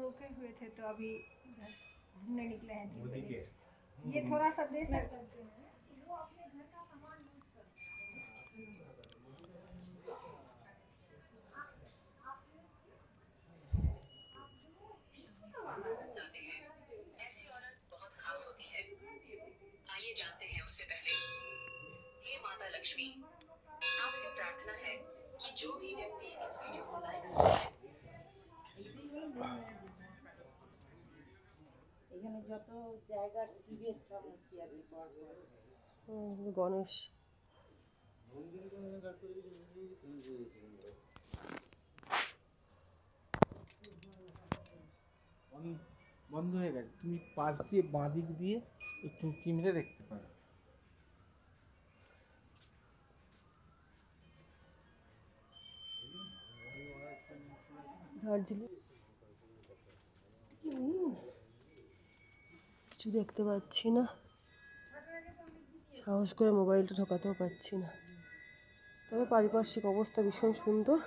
रुके हुए थे तो अभी घूमने निकले हैं 3 बजे। ये थोड़ा सा दे सकते हैं, वो अपने घर का सामान यूज कर ऐसी औरत बहुत खास होती है। आइए जानते हैं उससे पहले। हे माता लक्ष्मी, आपसे प्रार्थना है कि जो भी व्यक्ति इस वीडियो को लाइक এখানে যত জায়গার শিবের সব মূর্তি আছে পরপর গণেশ বন্ধ হয়ে গেছে, তুমি পাশ দিয়ে বাঁ দিক দিয়ে একটু কিমড়ে দেখতে পারো। দার্জিলিং কিছু দেখতে পাচ্ছি না, সাহস করে মোবাইলটা ঢোকাতেও পাচ্ছি না। তবে পারিপার্শ্বিক অবস্থা ভীষণ সুন্দর,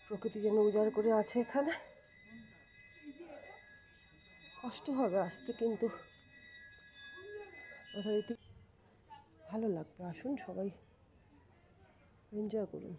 প্রকৃতি যেন উজাড় করে আছে এখানে। কষ্ট হবে আসতে, কিন্তু যথারীতি ভালো লাগবে। আসুন সবাই এনজয় করুন।